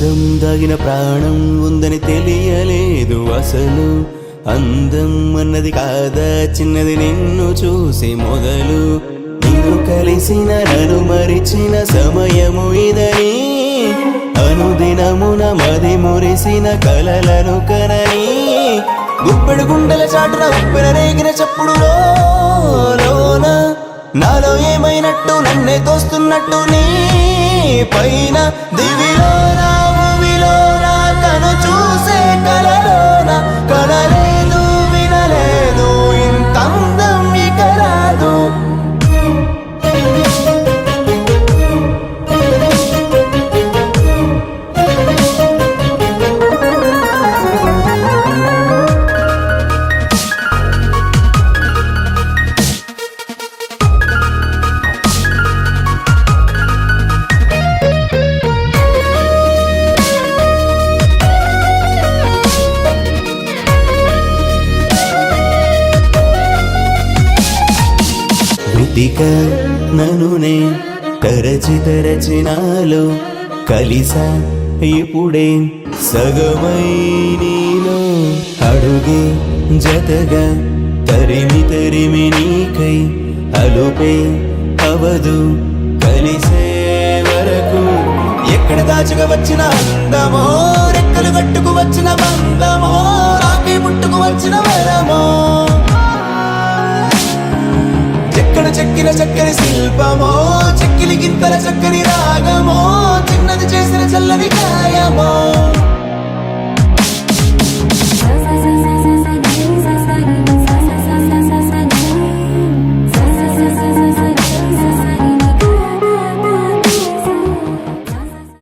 అందం దాగిన ప్రాణం ఉందని తెలియలేదు అసలు. అందం అన్నది కాదా చిన్నది నిన్ను చూసి మొదలు. నిన్ను కలిసిన నన్ను మరిచిన సమయము ఇదని, అనుదినమున మది మురిసిన కలలను కనని. గుప్పెడు గుండెల చాటున ఉప్పెన రేగిన చప్పుడు లోన నాలో ఏమైనట్టు నన్నే తోస్తున్నట్టు నీ పైన. దివిలోన భూమిలోన కను చూసే కలలోన కనలేదు వినలేదు ఇంత అందం ఇక రాదు. వెతిక ననునే తరచి తరచి నాలో కలిసా ఇప్పుడే సగమై నీలో. అడుగే జతగా తరిమి తరిమి నీకై అలుపే అవదు కలిసే వరకు. ఎక్కడ దాచుకు వచ్చిన అందమో, రెక్కలు కట్టుకు వచ్చిన బంధమో, రాకి పుట్టుకు వచ్చిన వరమో, చెక్కిన చక్కని శిల్పమో, చెక్కిలి గింతల చక్కని రాగమో, చిన్నది చేసిన చల్లని గాయమో.